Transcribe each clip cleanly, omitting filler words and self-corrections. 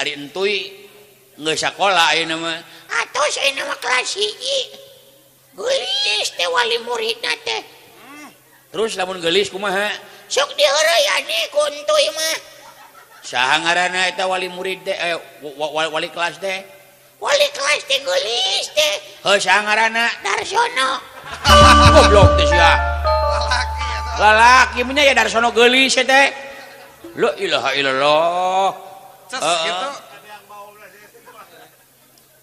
Ari entuy geus sakola ayeuna mah. Atos ayeuna mah kelas 1. Geulis teh wali muridna teh. Terus lamun geulis kumaha? Sok diheureuyan ku entuy mah. Saha ngaranna eta wali murid teh wali kelas teh? Wali kelas teh geulis teh. Heuh saha ngaranna? Darsono. Goblok teh sia. Lalaki nya ya Darsono geulis teh. La ilaha illallah. Gitu.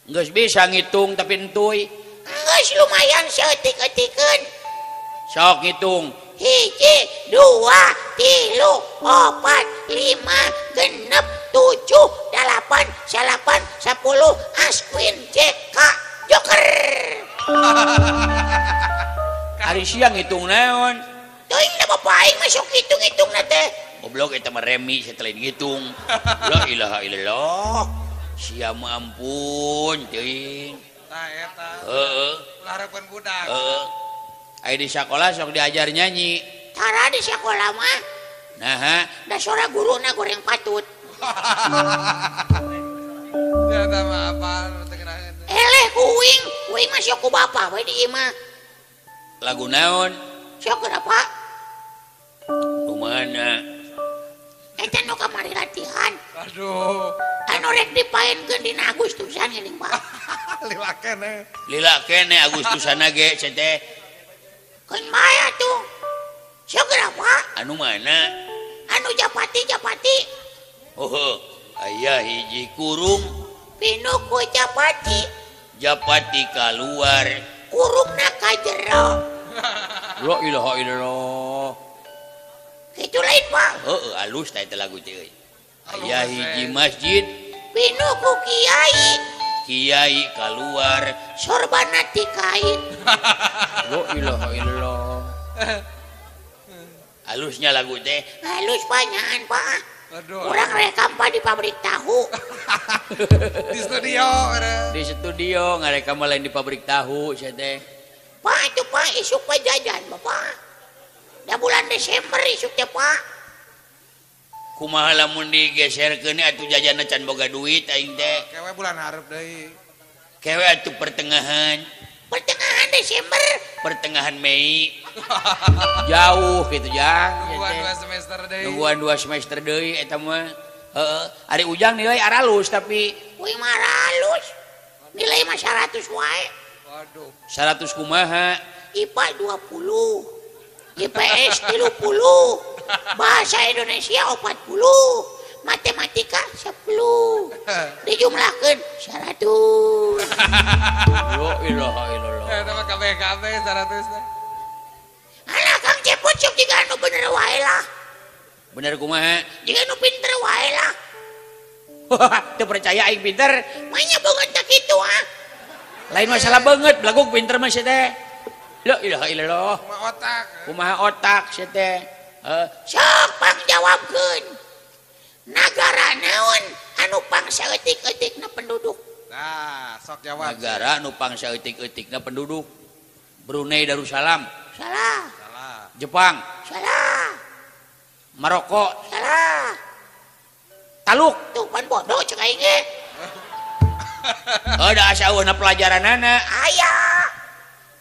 Geus bisa ngitung tapi entuy. Geus lumayan saeutik-eutikeun. Sok ngitung. 1, 2, 3, 4, 5, 6, 7, 8, 9, 10, Aswin, JK, Joker. Ari siang ngitung naon? Teuing da bapak aing masuk hitung-hitung na teh. Goblok eta mah remi setelah ngitung. La ilaha illallah. Sia mah ampun teuing. Tah eta. Heeh. Harapan budak. Heeh. Aya di sekolah sok diajar nyanyi. Tara di sekolah mah. Nah, da sora guruna goreng patut. Ya tah mah apaan teu kenaan. Eleh kuing, kuing mah sok ku bapak we di imah. lagu naon? Sok kenapa? Kumana? Eta nu kamari latihan. Aduh. Anu rek dipaenkeun dina Agustusan geuning Pak. Lila kene. Lila kene Agustusana ge teh. Keun bae atuh. Sok kenapa? Anu mana? Anu Japati. Oh, aya hiji kurung Pinu ku Japati. Japati keluar. Kurungna ka jero. La ilaha illallah. Kitu lain Pak. Heeh, alus tah eta lagu teh euy. Aya hiji masjid. Pinu ku kiai. Kiai keluar. Sorbana ti kain. La ilaha illallah. Alusnya lagu teh. Halus banyaan Pak. Aduh. Urang rekam Pak di pabrik tahu. Di studio ada. Di studio ngarekam lain di pabrik tahu sia teh. Pak itu Pak isuk pajajan Bapak. Da bulan Desember isuk teh Pak. Kumaha lamun digeserkeun atuh jajanna can boga duit aing teh. Kewe bulan hareup deui. Kewe atuh pertengahan Desember. Pertengahan Mei. Jauh gitu Jang. Nungguan 2 semester deui. Nungguan 2 semester deui eta mah. Heeh, ari Ujang nilai aralus tapi Wih maralus. Nilai mah 100 wae. Waduh. 100 kumaha? IPA 20. IPS 30. Bahasa Indonesia 40. Matematika 10. Dijumlahkeun 100. La ilaha illallah. Eta mah KBKB 100 teh. Alah Kang Cepot sok jiga anu bener wae lah. Bener kumaha? Jiga anu pinter wae lah. Teu percaya aing pinter. Manya banget tak kitu ah. Lain masalah banget, belaguk pinter mah sia teh. La ilaha illallah. Kumaha otak. Kumaha otak sia teh. Sok pangjawabkeun. Nagara naon anu pangsaeutik-eutikna penduduk? Nah, sok jawab. Negara nu pangsaeutik-eutikna penduduk. Brunei Darussalam. Salah. Salah. Jepang. Salah. Maroko. Salah. Taluk. Tuh pan bodoh cek aing ge. Da asa eueuhna pelajaranana. Aya.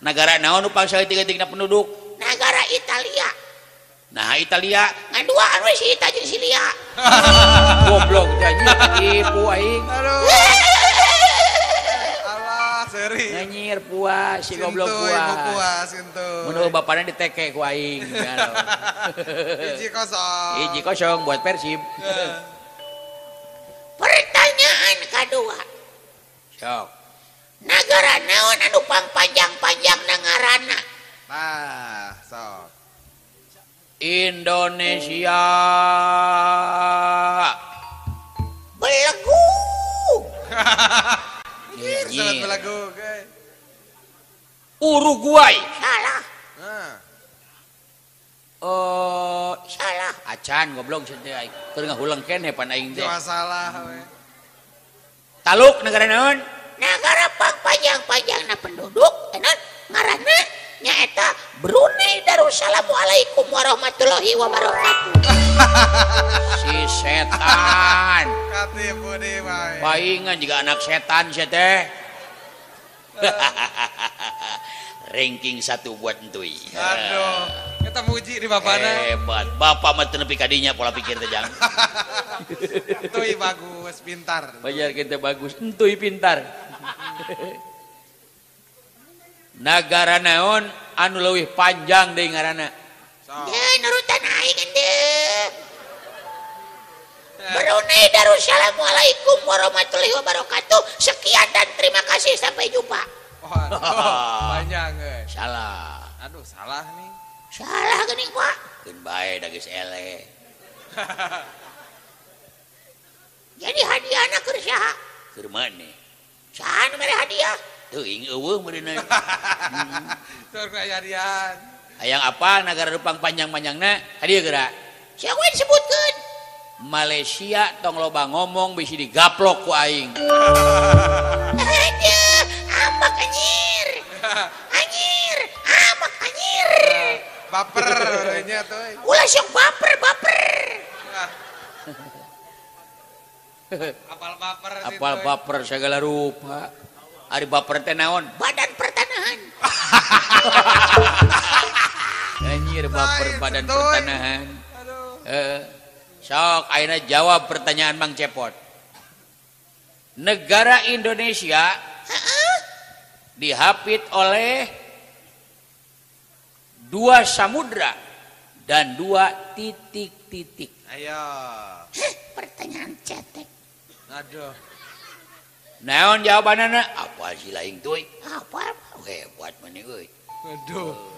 Negara naon nu pangsaeutik-eutikna penduduk? Negara Italia. Nah, Italia. Ngaduaan we si Ita jeung si Lia. Goblok janji tipu aing. Aduh. Alah, seri. Nyanyir puas si goblok Sintu, ibu puas. puas itu. Mun bapana diteke ku aing. 1-0. Hiji kosong buat Persib. Pertanyaan kedua. Sok. Negara naon anu pangpanjang-panjangna ngaranna? Nah, sok. Indonesia. Belegu. Sangat belagu, guys. Uruguay. Salah. Nah, Salah. Acan goblok cenah aing. Keur ngahulang keneh pan aing teh. masalah we. Taluk negara naon? Negara pangpanjang-panjangna penduduk enak ngaranna nyaeta Brunei Darusalamualaikum warahmatullahi wabarakatuh. Si setan. Katipu di bae. Paingan juga anak setan sih teh. Ranking 1 buat entuy. Aduh, kita muji di bapana. Hebat. Bapak mah teu nepi ka dinya pola pikir teh jang. Tuh bagus, pintar. Bajar kita bagus, entuy pintar. Nagara naon anu leuwih panjang deui ngaranna? Sok. Ya nurutan aing endeu. Brunei Darusalamualaikum warahmatullahi wabarakatuh. Sekian dan terima kasih, sampai jumpa. Waduh, panjang guys. Salah. Aduh, salah nih. Salah geuning Pak. Keun bae da geus ele. Jadi hadiahna keur saha? Keur maneh? Saha nu mere hadiah? Teuing eueuh meureunna. Tur kayadian. Hayang apa negara Jepang panjang-panjangna? Hadieu geura. Siapa yang disebutkan? Malaysia tong loba ngomong bisi digaplok ku aing. Aduh, ambak anjir. Anjir, ambak anjir. Baper nya tuh. Ulah sok baper. Apal baper sih. Apal baper segala rupa. Ari baper teh naon? Badan pertanahan. Anjir baper Lain, badan sentuy. pertanahan. Aduh. Sok ayeuna jawab pertanyaan Mang Cepot. Negara Indonesia dihapit oleh 2 samudra dan 2 titik-titik. Ayo. Pertanyaan cetek. Aduh. Naon jawabanana? Apa sih laing tuh? Apa? Hebat maneh euy. Aduh.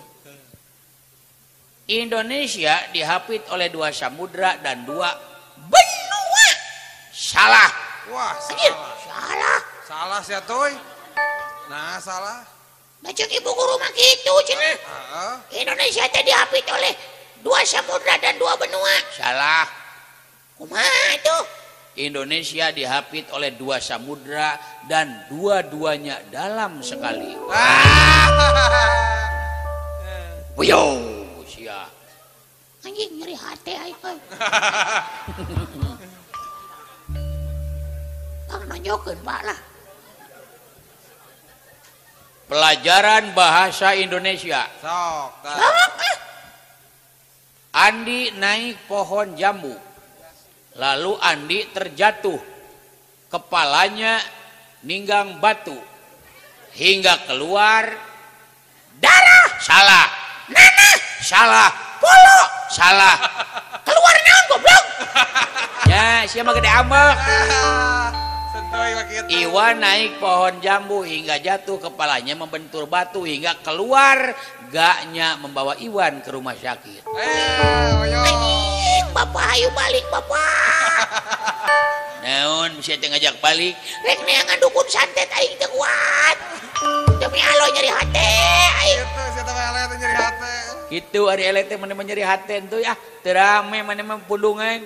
Indonesia dihapit oleh 2 samudra dan 2 benua. Salah. Wah, Anjir, salah. salah. Salah sih tuh. Nah, salah. Nah, cek ibu guru mah gitu, cenah. Heeh. Indonesia teh dihapit oleh 2 samudra dan 2 benua. Salah. Kumaha tuh? Indonesia dihapit oleh 2 samudra dan dua-duanya dalam sekali. Wuyo, sia. Anjing nyeri hati aing euy. Kang nonjokeun Pak lah. Pelajaran bahasa Indonesia. Sok. tah. Sok ah. Andi naik pohon jambu. Lalu Andi terjatuh. Kepalanya ninggang batu. Hingga keluar darah. Salah. Nanah, Salah. polo, Salah. keluar naon goblok? Ya, siapa gede ambek. Sentuy begitu. Iwan naik pohon jambu hingga jatuh, kepalanya membentur batu hingga keluar gaknya membawa Iwan ke rumah sakit. Ayo. Anjing, Bapak ayo balik Bapak. Naon bisa teh ngajak balik? Rek neangan dukun santet aing teu kuat. Demi Allah nyeri hati aing. Gitu, siapa yang lain nyeri hati. Gitu ari eleh teh mana nyeri hati tuh ya. Teu rame mana mah pundungan.